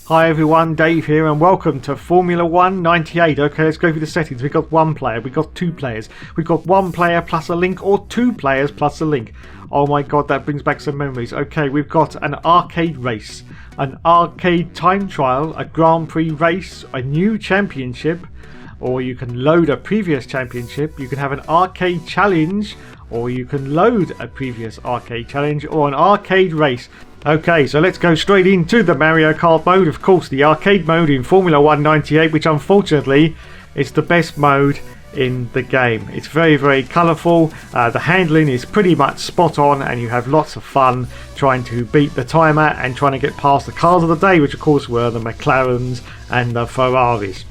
Hi everyone, Dave here and welcome to Formula 1 98. Okay, let's go through the settings. We've got one player, we've got two players, we've got one player plus a link or two players plus a link. Oh my god, that brings back some memories. Okay, we've got an arcade race, an arcade time trial, a Grand Prix race, a new championship, or you can load a previous championship. You can have an arcade challenge, or you can load a previous arcade challenge, or an arcade race. Okay, so let's go straight into the Mario Kart mode. Of course, the arcade mode in Formula 1 98, which unfortunately is the best mode in the game. It's very, very colourful. The handling is pretty much spot on, and you have lots of fun trying to beat the timer and trying to get past the cars of the day, which of course were the McLarens and the Ferraris.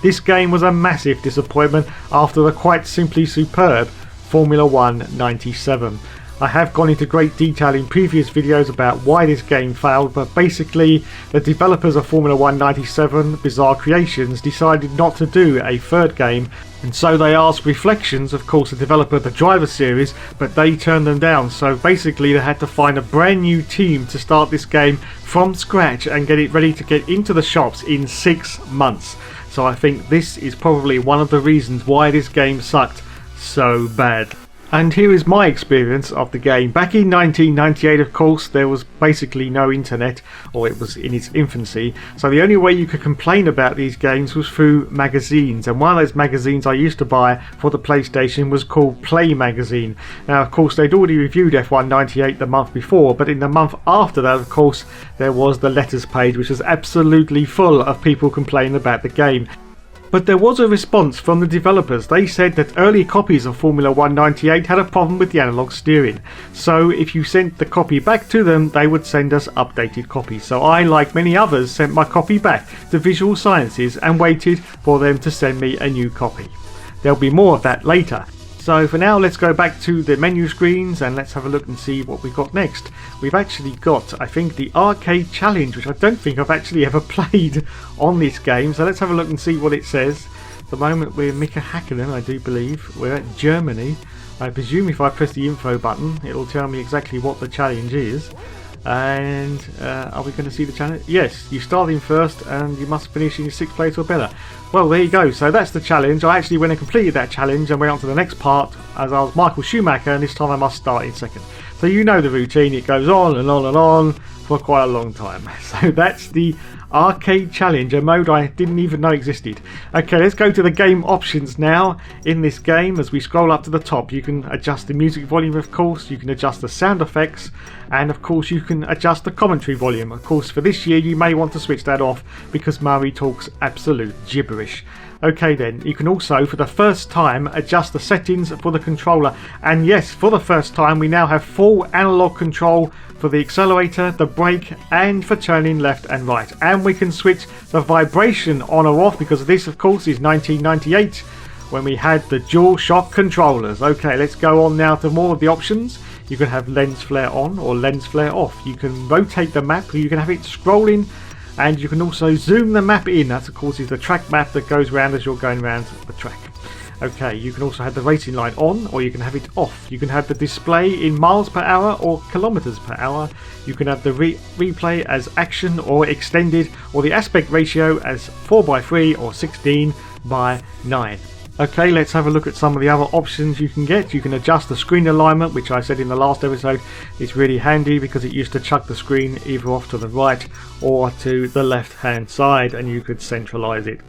This game was a massive disappointment after the quite simply superb Formula 1 97. I have gone into great detail in previous videos about why this game failed, but basically the developers of Formula 1 97, Bizarre Creations, decided not to do a third game, and so they asked Reflections, of course the developer of the Driver series, but they turned them down. So basically they had to find a brand new team to start this game from scratch and get it ready to get into the shops in 6 months. So I think this is probably one of the reasons why this game sucked so bad. And here is my experience of the game. Back in 1998, of course, there was basically no internet, or it was in its infancy, so the only way you could complain about these games was through magazines, and one of those magazines I used to buy for the PlayStation was called Play Magazine. Now of course they'd already reviewed F1 98 the month before, but in the month after that of course there was the letters page, which was absolutely full of people complaining about the game. But there was a response from the developers. They said that early copies of Formula 1 98 had a problem with the analog steering. So if you sent the copy back to them, they would send us updated copies. So I, like many others, sent my copy back to Visual Sciences and waited for them to send me a new copy. There'll be more of that later. So for now, let's go back to the menu screens and let's have a look and see what we've got next. We've actually got, I think, the Arcade Challenge, which I don't think I've actually ever played on this game. So let's have a look and see what it says. At the moment we're Mika Hakkinen, I do believe. We're at Germany. I presume if I press the info button, it'll tell me exactly what the challenge is. And are we going to see the challenge? Yes, you start in first and you must finish in 6th place or better. Well, there you go. So that's the challenge. I actually went and completed that challenge and went on to the next part as I was Michael Schumacher, and this time I must start in second. So you know the routine. It goes on and on and on for quite a long time. So that's the Arcade Challenge, a mode I didn't even know existed. Okay, let's go to the game options now. In this game, as we scroll up to the top, you can adjust the music volume, of course, you can adjust the sound effects, and of course you can adjust the commentary volume. Of course, for this year you may want to switch that off because Murray talks absolute gibberish. Okay then, you can also for the first time adjust the settings for the controller, and yes, for the first time we now have full analog control for the accelerator, the brake, and for turning left and right, and we can switch the vibration on or off because this of course is 1998 when we had the DualShock controllers. Okay, let's go on now to more of the options. You can have lens flare on or lens flare off. You can rotate the map, you can have it scrolling, and you can also zoom the map in. That of course is the track map that goes around as you're going around the track. Okay, you can also have the racing line on, or you can have it off. You can have the display in miles per hour or kilometers per hour. You can have the replay as action or extended, or the aspect ratio as 4:3 or 16:9. Okay, let's have a look at some of the other options you can get. You can adjust the screen alignment, which I said in the last episode is really handy because it used to chuck the screen either off to the right or to the left hand side, and you could centralize it.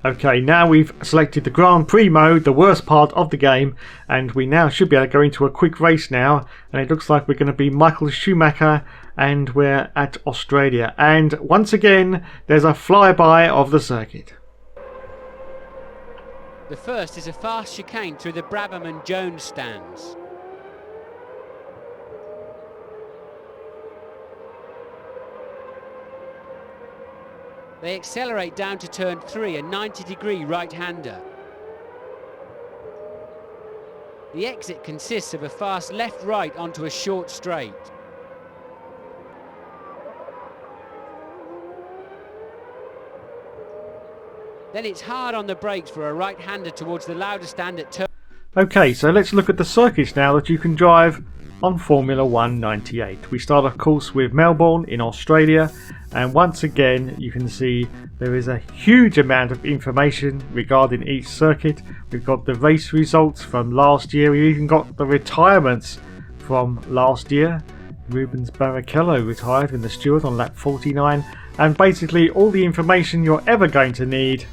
Okay, now we've selected the Grand Prix mode, the worst part of the game, and we now should be able to go into a quick race now, and it looks like we're going to be Michael Schumacher and we're at Australia, and once again there's a flyby of the circuit. The first is a fast chicane through the Brabham and Jones stands. They accelerate down to turn 3, a 90-degree right-hander. The exit consists of a fast left-right onto a short straight. Then it's hard on the brakes for a right-hander towards the louder stand at turn. Okay, so let's look at the circuits now that you can drive on Formula 1 98. We start of course with Melbourne in Australia, and once again you can see there is a huge amount of information regarding each circuit. We've got the race results from last year, we even got the retirements from last year. Rubens Barrichello retired in the Stewart on lap 49, and basically all the information you're ever going to need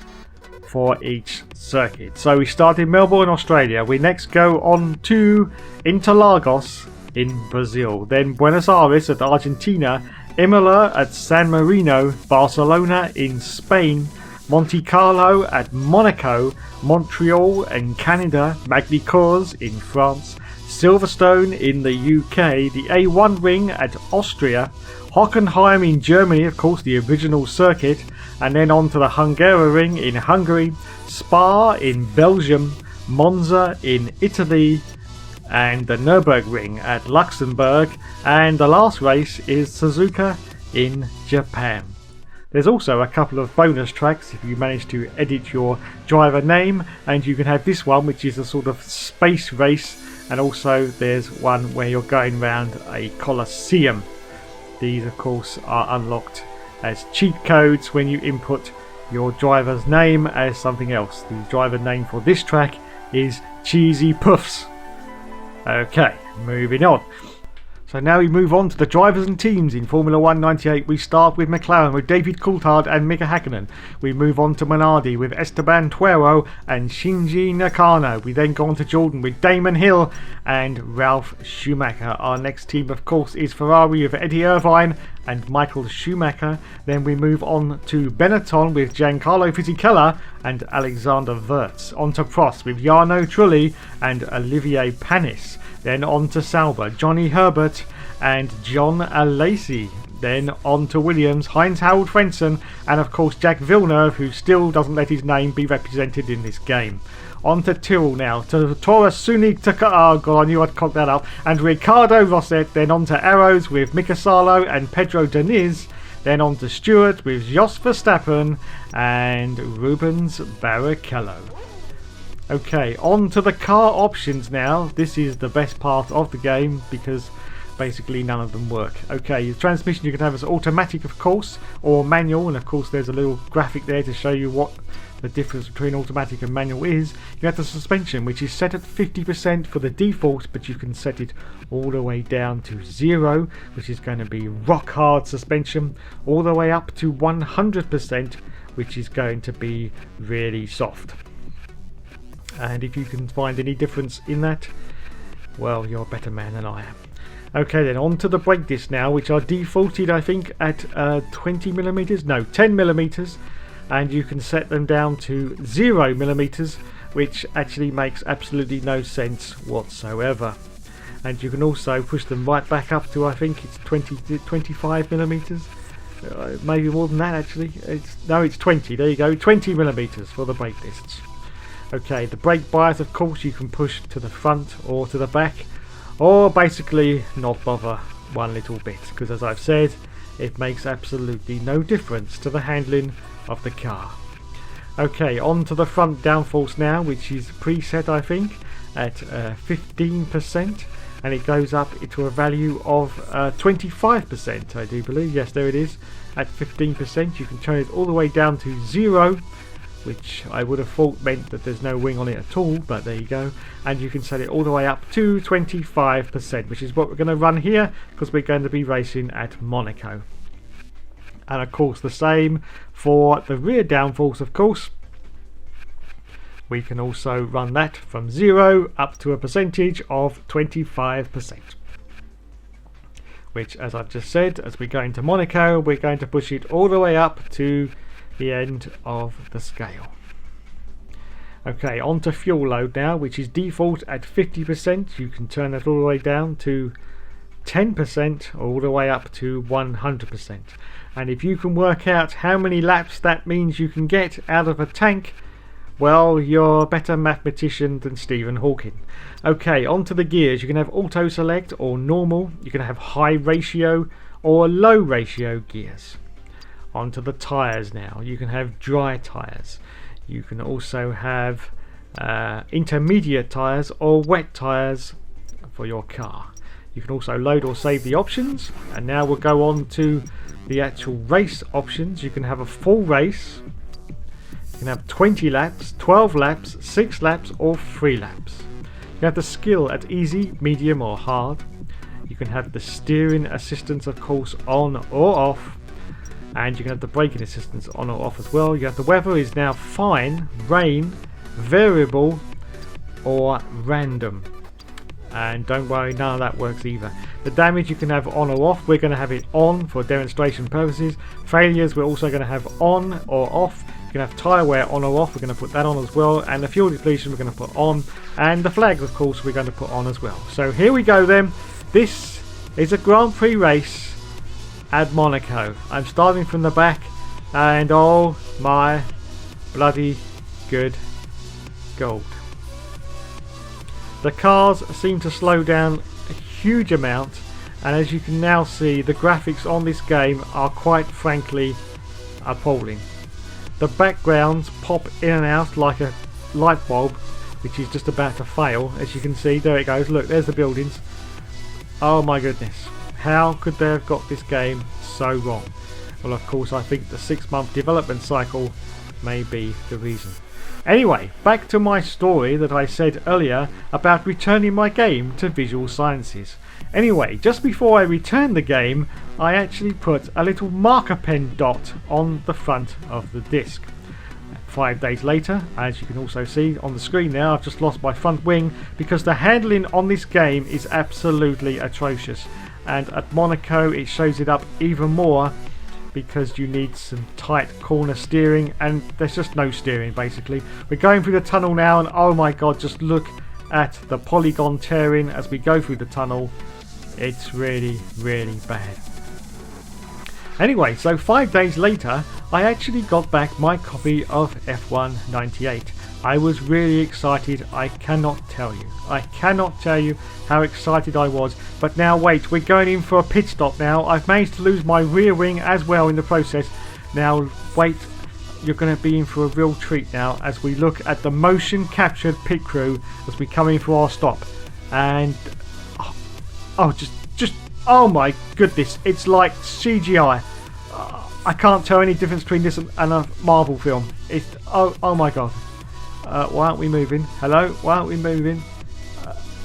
for each circuit. So we start in Melbourne, Australia. We next go on to Interlagos in Brazil, then Buenos Aires at Argentina, Imola at San Marino, Barcelona in Spain, Monte Carlo at Monaco, Montreal in Canada, Magny-Cours in France, Silverstone in the UK, the A1 ring at Austria, Hockenheim in Germany, of course the original circuit, and then on to the Hungaroring in Hungary, Spa in Belgium, Monza in Italy, and the Nürburgring at Luxembourg, and the last race is Suzuka in Japan. There's also a couple of bonus tracks if you manage to edit your driver name, and you can have this one which is a sort of space race, and also there's one where you're going around a Colosseum. These of course are unlocked as cheat codes when you input your driver's name as something else. The driver name for this track is Cheesy Puffs. Okay, moving on. So now we move on to the drivers and teams in Formula 1 98. We start with McLaren with David Coulthard and Mika Hakkinen. We move on to Minardi with Esteban Tuero and Shinji Nakano. We then go on to Jordan with Damon Hill and Ralf Schumacher. Our next team of course is Ferrari with Eddie Irvine and Michael Schumacher. Then we move on to Benetton with Giancarlo Fisichella and Alexander Wurz. On to Prost with Jarno Trulli and Olivier Panis. Then on to Sauber, Johnny Herbert and John Alesi. Then on to Williams, Heinz-Harald Frentzen, and of course Jack Villeneuve, who still doesn't let his name be represented in this game. On to Tyrrell now, to Tora Sunik Taka, oh god, I knew I'd cock that up, and Ricardo Rosset. Then on to Arrows with Mika Salo and Pedro Diniz. Then on to Stewart with Jos Verstappen and Rubens Barrichello. Okay, on to the car options now. This is the best part of the game because basically none of them work. Okay, the transmission you can have is automatic of course, or manual, and of course there's a little graphic there to show you what the difference between automatic and manual is. You have the suspension which is set at 50% for the default, but you can set it all the way down to 0, which is going to be rock hard suspension, all the way up to 100%, which is going to be really soft. And if you can find any difference in that, well, you're a better man than I am. Okay then, on to the brake discs now, which are defaulted I think at 20mm, no 10mm, and you can set them down to 0mm, which actually makes absolutely no sense whatsoever. And you can also push them right back up to I think it's 25mm, maybe more than that actually. It's 20, there you go, 20mm for the brake discs. Okay, the brake bias of course you can push to the front or to the back, or basically not bother one little bit, because as I've said, it makes absolutely no difference to the handling of the car. Okay, on to the front downforce now, which is preset I think at 15%, and it goes up to a value of 25% I do believe. Yes, there it is, at 15%. You can turn it all the way down to 0, which I would have thought meant that there's no wing on it at all, but there you go. And you can set it all the way up to 25%, which is what we're going to run here because we're going to be racing at Monaco. And of course the same for the rear downforce of course. We can also run that from 0 up to a percentage of 25%. Which, as I've just said, as we go into Monaco, we're going to push it all the way up to the end of the scale. Okay, on to fuel load now, which is default at 50%. You can turn that all the way down to 10%, all the way up to 100%. And if you can work out how many laps that means you can get out of a tank, well, you're a better mathematician than Stephen Hawking. Okay, on to the gears. You can have auto select or normal. You can have high ratio or low ratio gears. Onto the tyres now. You can have dry tyres. You can also have intermediate tyres or wet tyres for your car. You can also load or save the options. And now we'll go on to the actual race options. You can have a full race. You can have 20 laps, 12 laps, 6 laps or 3 laps. You have the skill at easy, medium or hard. You can have the steering assistance, of course, on or off. And you can have the braking assistance on or off as well. You have the weather is now fine, rain, variable or random. And don't worry, none of that works either. The damage you can have on or off. We're going to have it on for demonstration purposes. Failures we're also going to have on or off. You can have tyre wear on or off. We're going to put that on as well. And the fuel depletion we're going to put on. And the flags, of course, we're going to put on as well. So here we go then. This is a Grand Prix race at Monaco. I'm starting from the back. And oh my bloody good gold. The cars seem to slow down a huge amount, and as you can now see, the graphics on this game are quite frankly appalling. The backgrounds pop in and out like a light bulb, which is just about to fail. As you can see, there it goes. Look, there's the buildings. Oh my goodness, how could they have got this game so wrong? Well, of course, I think the 6-month development cycle may be the reason. Anyway, back to my story that I said earlier about returning my game to Visual Sciences. Anyway, just before I returned the game, I actually put a little marker pen dot on the front of the disc. 5 days later, as you can also see on the screen now, I've just lost my front wing because the handling on this game is absolutely atrocious. And at Monaco it shows it up even more, because you need some tight corner steering and there's just no steering basically. We're going through the tunnel now and oh my god, just look at the polygon tearing as we go through the tunnel. It's really bad. Anyway, so 5 days later I actually got back my copy of F1 98. I was really excited. I cannot tell you how excited I was. But now wait, we're going in for a pit stop now. I've managed to lose my rear wing as well in the process. Now wait, you're going to be in for a real treat now as we look at the motion captured pit crew as we come in for our stop. And just oh my goodness, it's like CGI. I can't tell any difference between this and a Marvel film. It's oh my god. Why aren't we moving? Hello? Why aren't we moving?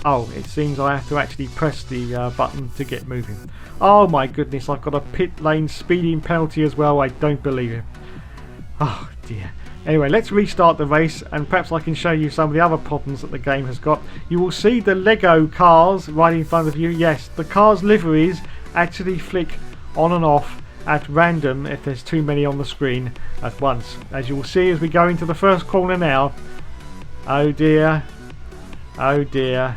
Oh, it seems I have to actually press the button to get moving. Oh my goodness, I've got a pit lane speeding penalty as well. I don't believe it. Oh dear. Anyway, let's restart the race and perhaps I can show you some of the other problems that the game has got. You will see the Lego cars right in front of you. Yes, the cars' liveries actually flick on and off at random if there's too many on the screen at once. As you will see as we go into the first corner now. Oh dear. Oh dear.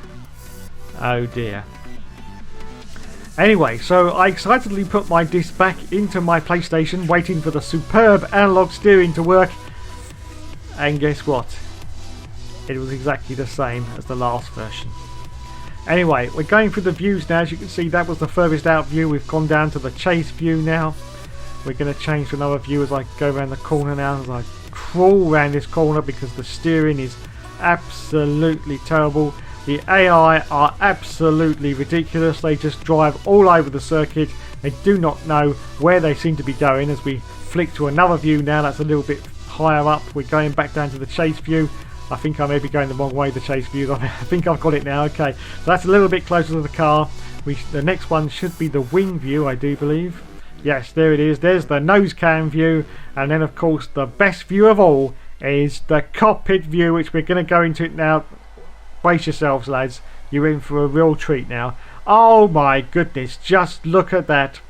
Oh dear. Anyway, so I excitedly put my disc back into my PlayStation, waiting for the superb analog steering to work. And guess what? It was exactly the same as the last version. Anyway, we're going through the views now. As you can see, that was the furthest out view. We've gone down to the chase view now. We're going to change to another view as I go around the corner now, as I crawl around this corner because the steering is absolutely terrible. The AI are absolutely ridiculous. They just drive all over the circuit. They do not know where they seem to be going. As we flick to another view now, that's a little bit higher up. We're going back down to the chase view. I think I may be going the wrong way, the chase view. I think I've got it now. Okay, so that's a little bit closer to the car. The next one should be the wing view, I do believe. Yes, there it is. There's the nose cam view. And then, of course, the best view of all is the cockpit view, which we're going to go into now. Brace yourselves, lads. You're in for a real treat now. Oh my goodness, just look at that.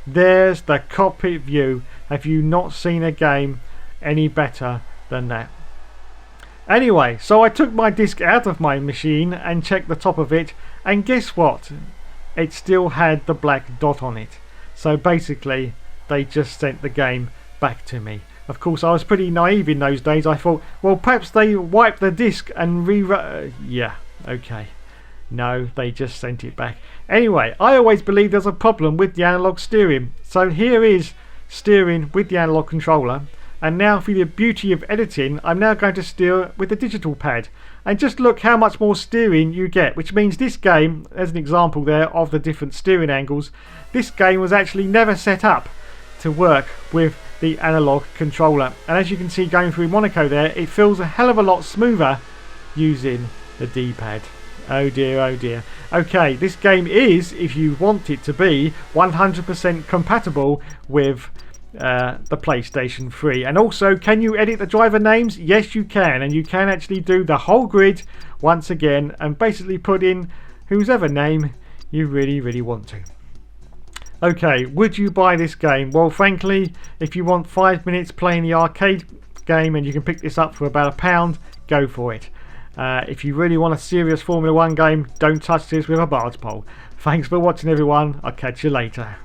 There's the cockpit view. Have you not seen a game any better than that? Anyway, so I took my disc out of my machine and checked the top of it, and guess what? It still had the black dot on it. So basically, they just sent the game back to me. Of course, I was pretty naive in those days. I thought, well, perhaps they wiped the disc and yeah, okay. No, they just sent it back. Anyway, I always believe there's a problem with the analog steering. So here is steering with the analog controller. And now for the beauty of editing, I'm now going to steer with the digital pad. And just look how much more steering you get, which means this game, as an example there of the different steering angles, this game was actually never set up to work with the analog controller. And as you can see going through Monaco there, it feels a hell of a lot smoother using the D-pad. Oh dear, oh dear. Okay, this game is, if you want it to be, 100% compatible with the PlayStation 3. And also, can you edit the driver names? Yes, you can. And you can actually do the whole grid once again and basically put in whosever name you really want to. Okay, would you buy this game? Well, frankly, if you want 5 minutes playing the arcade game and you can pick this up for about £1, go for it. If you really want a serious Formula 1 game, don't touch this with a barge pole. Thanks for watching, everyone. I'll catch you later.